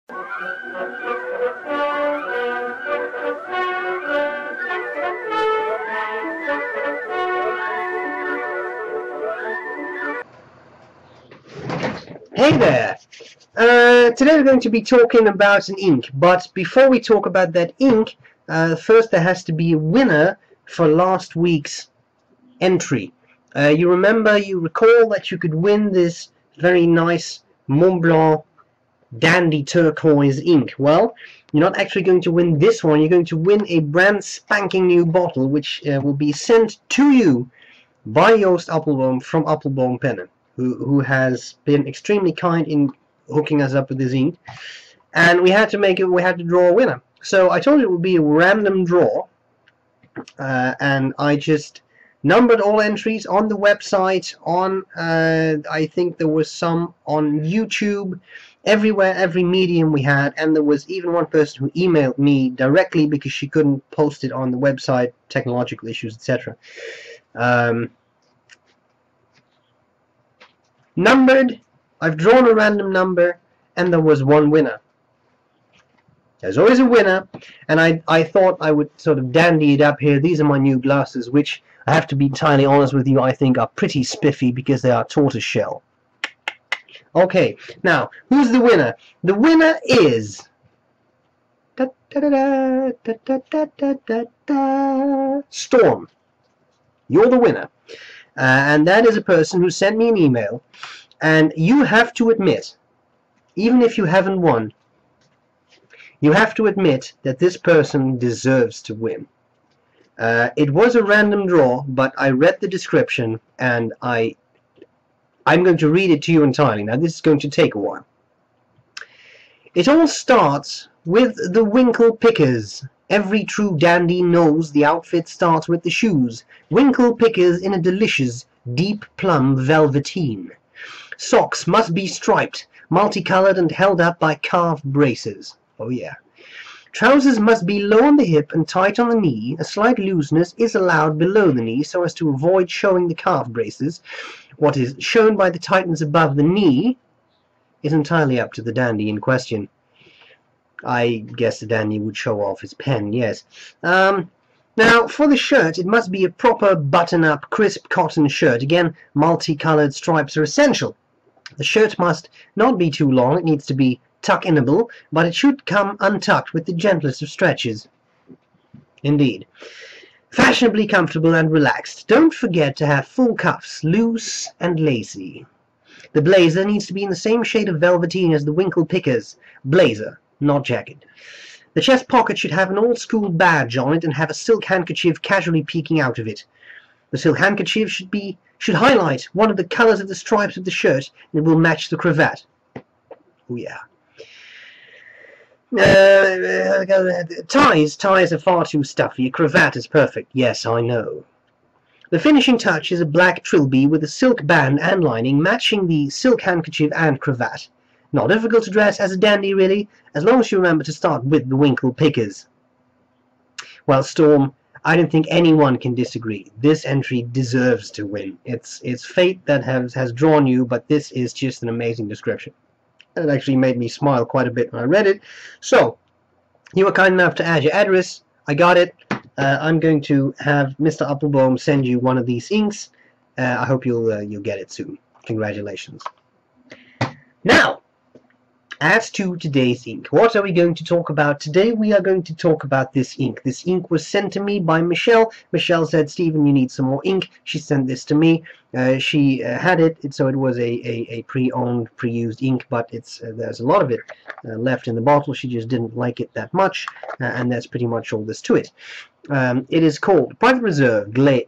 Hey there! Today we're going to be talking about an ink, but before we talk about that ink, first there has to be a winner for last week's entry. You recall that you could win this very nice Mont Blanc Dandy Turquoise ink. Well, you're not actually going to win this one, you're going to win a brand spanking new bottle, which will be sent to you by Joost Appelboom from Appelboom Pennen, who has been extremely kind in hooking us up with this ink. And we had to draw a winner. So I told you it would be a random draw, and I just numbered all entries on the website, on I think there was some on YouTube, everywhere, every medium we had, and there was even one person who emailed me directly because she couldn't post it on the website, technological issues, etc. Numbered, I've drawn a random number, and there was one winner. There's always a winner, and I thought I would sort of dandy it up here. These are my new glasses, which I have to be entirely honest with you, I think are pretty spiffy because they are tortoiseshell. Okay, now, who's the winner? The winner is... Storm. You're the winner. And that is a person who sent me an email, and you have to admit, even if you haven't won, you have to admit that this person deserves to win. It was a random draw, but I read the description, and I'm going to read it to you entirely. Now, this is going to take a while. It all starts with the winkle pickers. Every true dandy knows the outfit starts with the shoes. Winkle pickers in a delicious, deep plum velveteen. Socks must be striped, multicolored and held up by carved braces. Oh yeah. Trousers must be low on the hip and tight on the knee. A slight looseness is allowed below the knee so as to avoid showing the calf braces. What is shown by the tightness above the knee is entirely up to the dandy in question. I guess the dandy would show off his pen, yes. Now, for the shirt, it must be a proper button-up, crisp cotton shirt. Again, multicolored stripes are essential. The shirt must not be too long. It needs to be tuck-inable, but it should come untucked with the gentlest of stretches. Indeed. Fashionably comfortable and relaxed. Don't forget to have full cuffs, loose and lacy. The blazer needs to be in the same shade of velveteen as the winkle pickers. Blazer, not jacket. The chest pocket should have an old-school badge on it and have a silk handkerchief casually peeking out of it. The silk handkerchief should highlight one of the colors of the stripes of the shirt, and it will match the cravat. Oh yeah. Ties are far too stuffy. A cravat is perfect. Yes, I know. The finishing touch is a black trilby with a silk band and lining matching the silk handkerchief and cravat. Not difficult to dress as a dandy, really, as long as you remember to start with the winkle pickers. Well, Storm, I don't think anyone can disagree. This entry deserves to win. It's fate that has drawn you, but this is just an amazing description. It actually made me smile quite a bit when I read it. So, you were kind enough to add your address. I got it. I'm going to have Mr. Appelboom send you one of these inks. I hope you'll get it soon. Congratulations. Now, as to today's ink, what are we going to talk about today? We are going to talk about this ink. This ink was sent to me by Michelle. Michelle said, Stephen, you need some more ink. She sent this to me. She had it, so it was a pre-owned, pre-used ink, but there's a lot of it left in the bottle. She just didn't like it that much, and that's pretty much all there's to it. It is called Private Reserve Grey.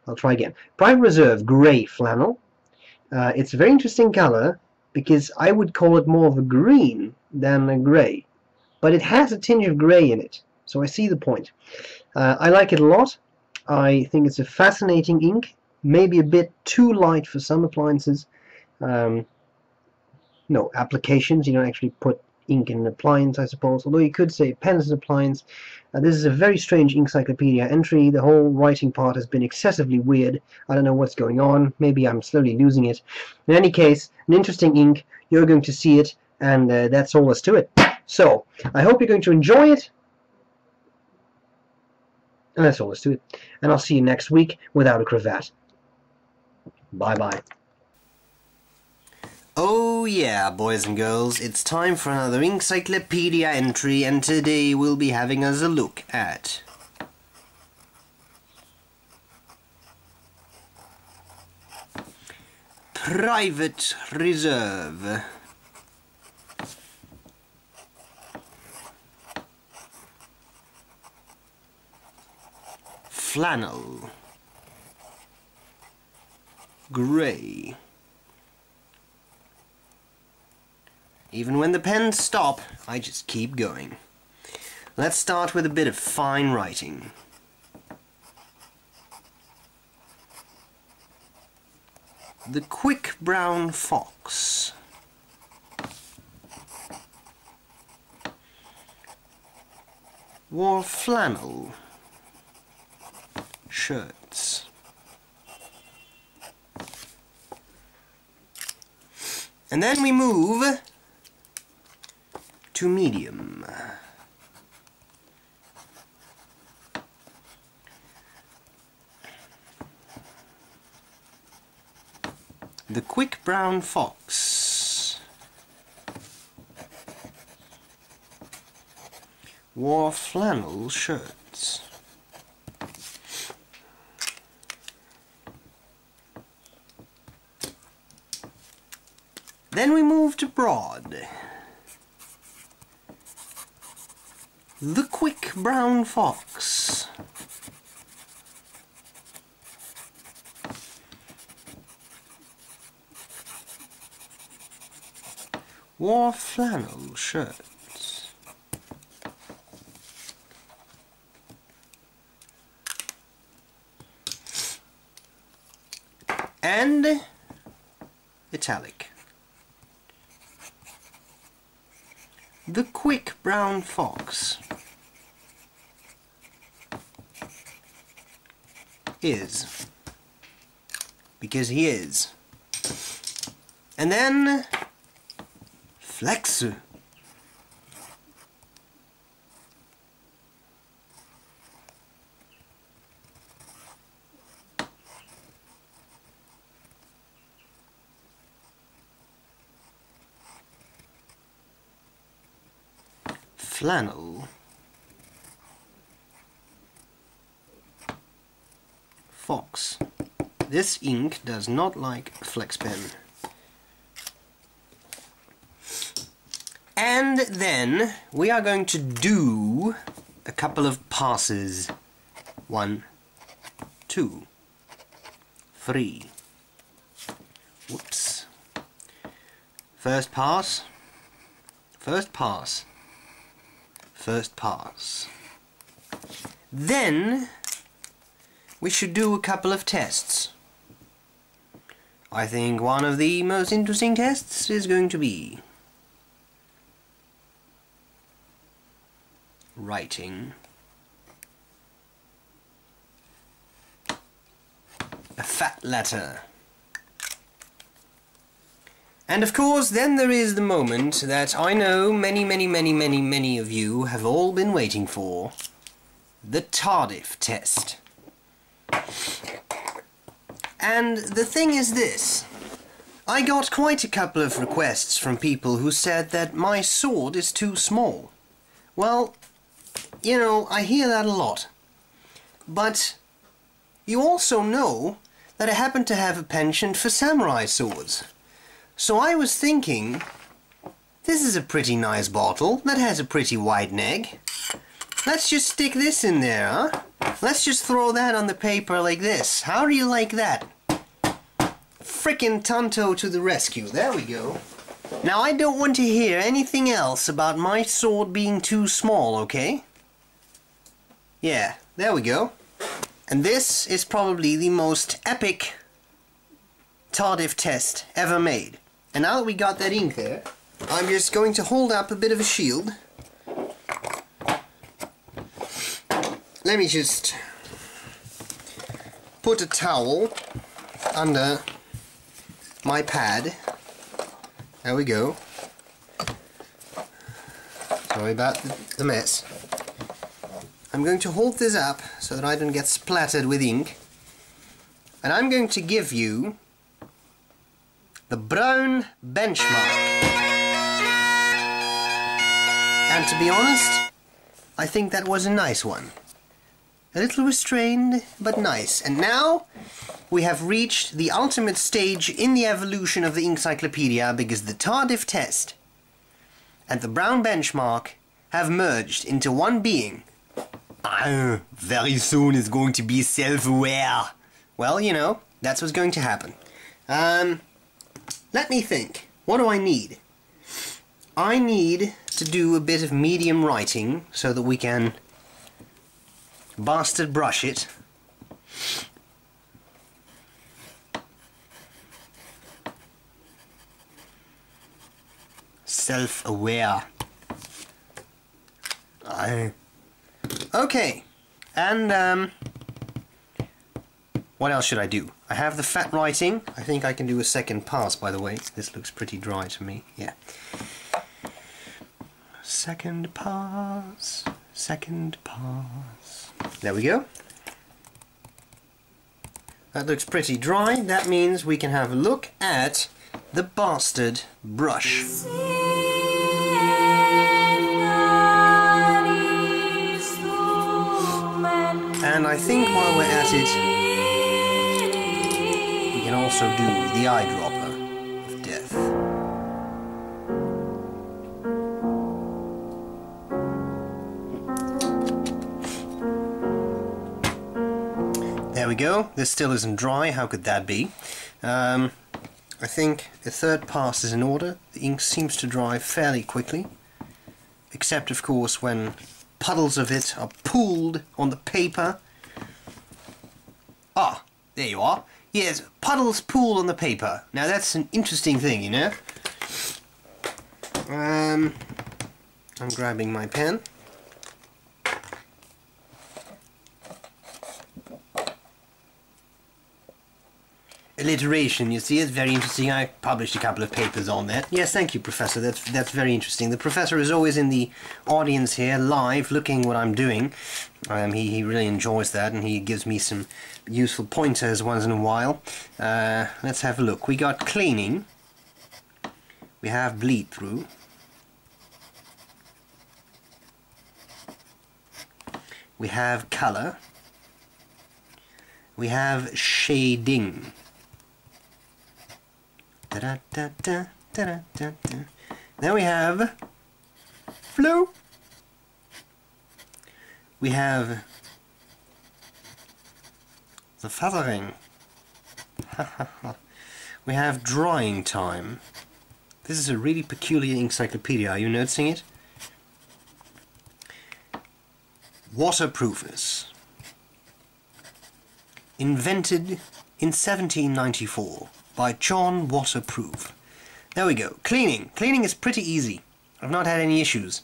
I'll try again. Private Reserve Grey Flannel. It's a very interesting color, because I would call it more of a green than a grey. But it has a tinge of grey in it, so I see the point. I like it a lot. I think it's a fascinating ink, maybe a bit too light for some appliances. No, applications, you don't actually put ink in an appliance, I suppose, although you could say pen is an appliance. This is a very strange Inkyclopedia entry. The whole writing part has been excessively weird. I don't know what's going on. Maybe I'm slowly losing it. In any case, an interesting ink. You're going to see it, And that's all there's to it. So, I hope you're going to enjoy it. And that's all there's to it. And I'll see you next week without a cravat. Bye-bye. Oh yeah, boys and girls, it's time for another Inkyclopedia entry, and today we'll be having us a look at Private Reserve. Flannel. Grey. Even when the pens stop, I just keep going. Let's start with a bit of fine writing. The Quick Brown Fox. Wore flannel shirts. And then we move to medium. The Quick Brown Fox wore flannel shirts. Then we move to broad. The Quick Brown Fox wore flannel shirts. And italic. The Quick Brown Fox is, because he is. And then flex. Flannel. Fox. This ink does not like flex pen. And then we are going to do a couple of passes. 1, 2, 3. Whoops. First pass. First pass. First pass. Then we should do a couple of tests. I think one of the most interesting tests is going to be writing a fat letter. And of course, then there is the moment that I know many of you have all been waiting for. The Tardif Test. And the thing is this. I got quite a couple of requests from people who said that my sword is too small. Well, you know, I hear that a lot. But you also know that I happen to have a penchant for samurai swords. So I was thinking, this is a pretty nice bottle that has a pretty wide neck. Let's just stick this in there, huh? Let's just throw that on the paper like this. How do you like that? Frickin' Tonto to the rescue. There we go. Now I don't want to hear anything else about my sword being too small, okay? Yeah, there we go. And this is probably the most epic Tardif test ever made. And now that we got that ink there, I'm just going to hold up a bit of a shield. Let me just put a towel under my pad. There we go. Sorry about the mess. I'm going to hold this up so that I don't get splattered with ink. And I'm going to give you the brown benchmark. And to be honest, I think that was a nice one. A little restrained, but nice. And now we have reached the ultimate stage in the evolution of the Inkyclopedia, because the Tardif Test and the brown benchmark have merged into one being. Very soon it's going to be self-aware. Well, you know, that's what's going to happen. Let me think. What do I need? I need to do a bit of medium writing so that we can bastard brush it. Self-aware. Okay, and what else should I do? I have the fat writing. I think I can do a second pass, by the way. This looks pretty dry to me. Yeah. Second pass. Second pass. There we go. That looks pretty dry. That means we can have a look at the bastard brush. And I think while we're at it, we can also do the eyedropper of death. There we go. This still isn't dry. How could that be? I think the third pass is in order. The ink seems to dry fairly quickly, except of course when puddles of it are pooled on the paper. Ah, there you are. Yes, puddles pooled on the paper. Now that's an interesting thing, you know. I'm grabbing my pen. Alliteration, you see, it's very interesting. I published a couple of papers on that. Yes, thank you, Professor. That's very interesting. The Professor is always in the audience here, live, looking what I'm doing. He really enjoys that, and he gives me some useful pointers once in a while. Let's have a look. We got cleaning. We have bleed through. We have color. We have shading. Da, da, da, da, da, da, da. Then we have flow. We have the feathering. We have drying time. This is a really peculiar encyclopedia. Are you noticing it? Waterproofness. Invented in 1794. By John Waterproof. There we go. Cleaning. Cleaning is pretty easy. I've not had any issues.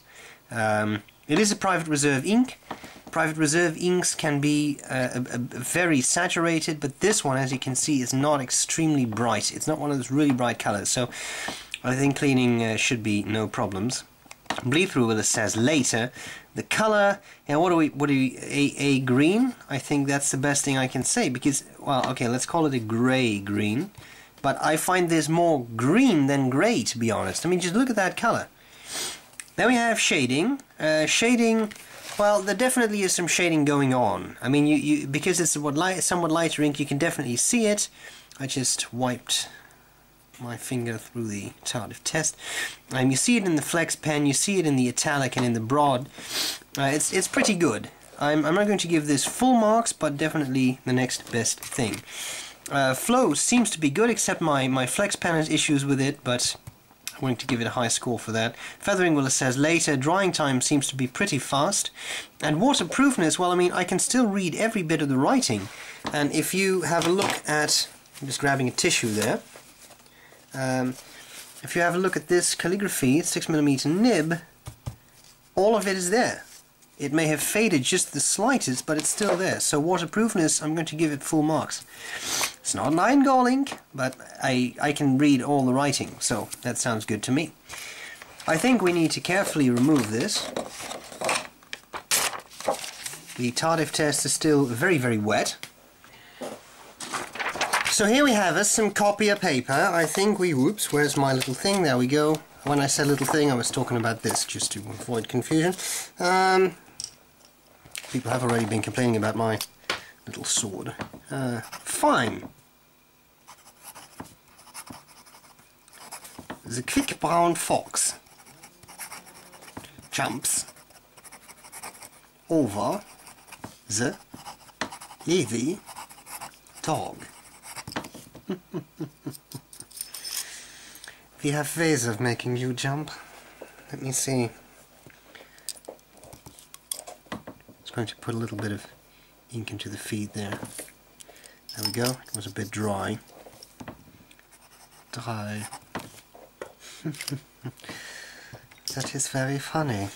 It is a private reserve ink. Private reserve inks can be very saturated, but this one, as you can see, is not extremely bright. It's not one of those really bright colors, so I think cleaning should be no problems. Bleed through, it says later. The color, yeah, what do we a green? I think that's the best thing I can say, because, well, okay, let's call it a gray green. But I find this more green than grey, to be honest. I mean, just look at that color. Then we have shading. Shading, well, there definitely is some shading going on. I mean, you because it's somewhat lighter ink, you can definitely see it. I just wiped my finger through the Tardif Test. You see it in the flex pen, you see it in the italic and in the broad. It's pretty good. I'm not going to give this full marks, but definitely the next best thing. Flow seems to be good, except my flex pen has issues with it, but I'm going to give it a high score for that. Feathering, well, it says later. Drying time seems to be pretty fast. And waterproofness, well, I mean, I can still read every bit of the writing. And if you have a look at... I'm just grabbing a tissue there. If you have a look at this calligraphy, 6mm nib, all of it is there. It may have faded just the slightest, but it's still there. So waterproofness, I'm going to give it full marks. It's not an iron gall ink, but I can read all the writing, so that sounds good to me. I think we need to carefully remove this. The Tardif Test is still very, very wet. So here we have us some copier paper. I think we... Whoops, where's my little thing? There we go. When I said little thing, I was talking about this, just to avoid confusion. People have already been complaining about my little sword. Fine. The quick brown fox jumps over the lazy dog. We have ways of making you jump. Let me see. Just going to put a little bit of ink into the feed there. There we go. It was a bit dry. Dry. That is very funny.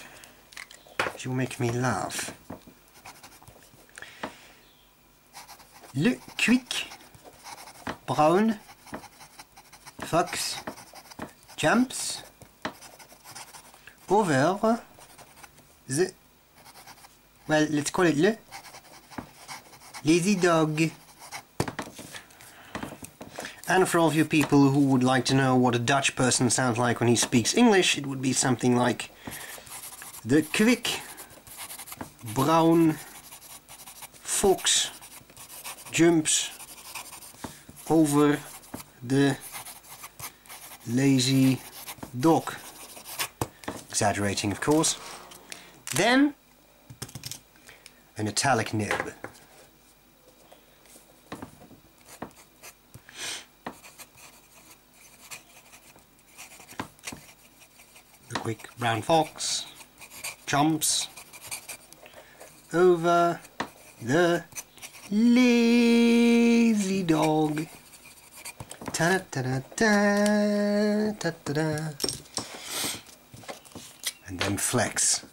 You make me laugh. Le quick brown fox jumps over the, well, let's call it le lazy dog. And for all of you people who would like to know what a Dutch person sounds like when he speaks English, it would be something like the quick brown fox jumps over the lazy dog. Exaggerating, of course. Then an italic nib. The quick brown fox jumps over the lazy dog. Ta -da -da -da, ta -da -da. And then flex.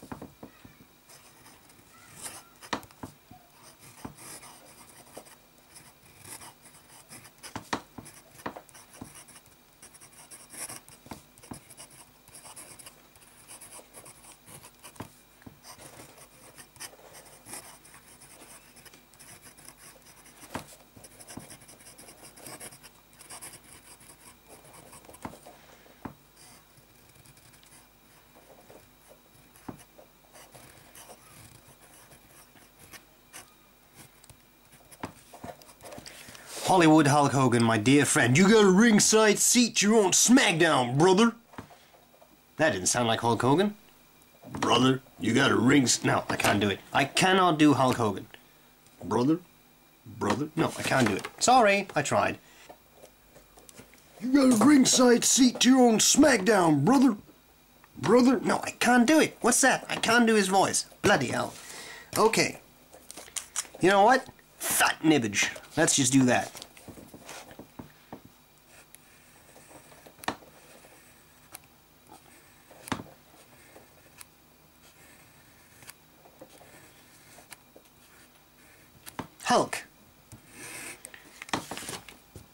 Hollywood Hulk Hogan, my dear friend, you got a ringside seat, you're on SmackDown, brother. That didn't sound like Hulk Hogan. Brother, you got a No, I can't do it. I cannot do Hulk Hogan. Brother? Brother? No, I can't do it. Sorry, I tried. You got a ringside seat, you're on SmackDown, brother. Brother? No, I can't do it. What's that? I can't do his voice. Bloody hell. Okay. You know what? Fat nibbage. Let's just do that. Hulk.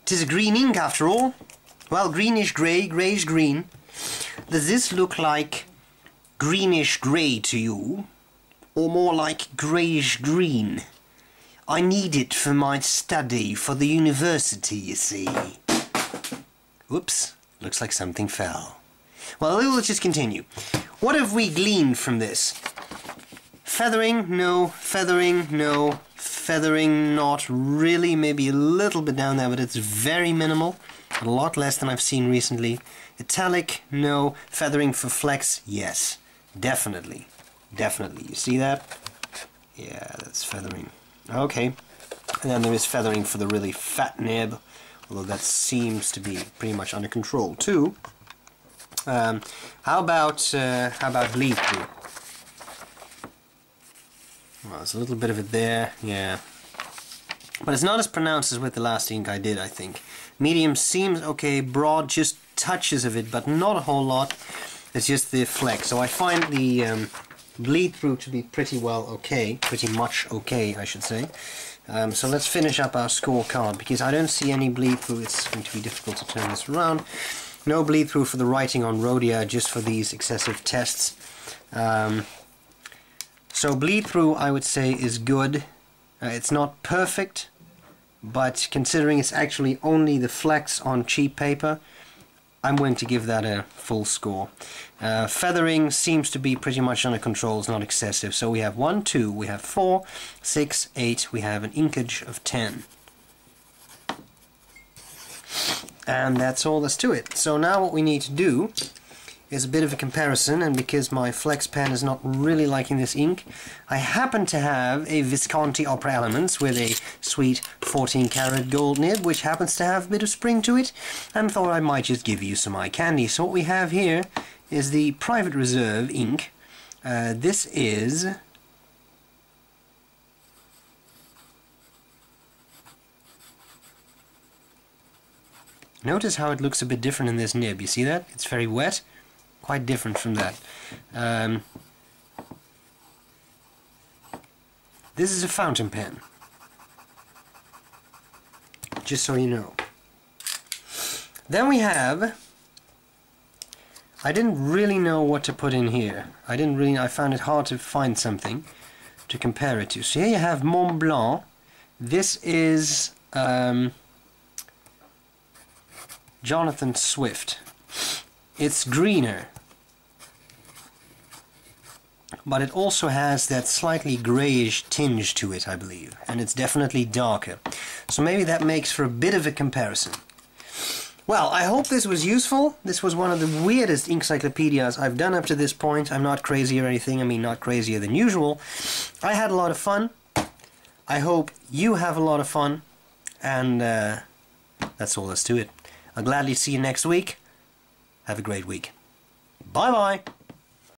'Tis a green ink after all. Well, greenish grey, greyish green. Does this look like greenish grey to you? Or more like greyish green? I need it for my study for the university, you see. Whoops, looks like something fell. Well, let's just continue. What have we gleaned from this? Feathering? No. Feathering? No. Feathering? Not really. Maybe a little bit down there, but it's very minimal. A lot less than I've seen recently. Italic? No. Feathering for flex? Yes. Definitely. Definitely. You see that? Yeah, that's feathering. Okay, and then there is feathering for the really fat nib, although that seems to be pretty much under control too. How about bleed through? Well, there's a little bit of it there, yeah, but it's not as pronounced as with the last ink I did, I think. Medium seems okay, broad just touches of it, but not a whole lot. It's just the flex. So I find the bleed through to be pretty well okay, pretty much okay, I should say. So let's finish up our scorecard, because I don't see any bleed through. It's going to be difficult to turn this around. No bleed through for the writing on Rhodia, just for these excessive tests. So bleed through, I would say, is good. It's not perfect, but considering it's actually only the flecks on cheap paper, I'm going to give that a full score. Feathering seems to be pretty much under control, it's not excessive. So we have 1, 2, we have 4, 6, 8, we have an inkage of 10. And that's all there's to it. So now what we need to do is a bit of a comparison, and because my flex pen is not really liking this ink, I happen to have a Visconti Opera Elements with a sweet 14 karat gold nib, which happens to have a bit of spring to it, and thought I might just give you some eye candy. So what we have here is the Private Reserve ink. This is... Notice how it looks a bit different in this nib. You see that? It's very wet. Quite different from that. This is a fountain pen. Just so you know. Then we have... I didn't really know what to put in here. I found it hard to find something to compare it to. So here you have Mont Blanc. This is... Jonathan Swift. It's greener, but it also has that slightly greyish tinge to it, I believe, and it's definitely darker. So maybe that makes for a bit of a comparison. Well, I hope this was useful. This was one of the weirdest Inkyclopedias I've done up to this point. I'm not crazy or anything, I mean not crazier than usual. I had a lot of fun. I hope you have a lot of fun, and that's all there's to it. I'll gladly see you next week. Have a great week. Bye-bye!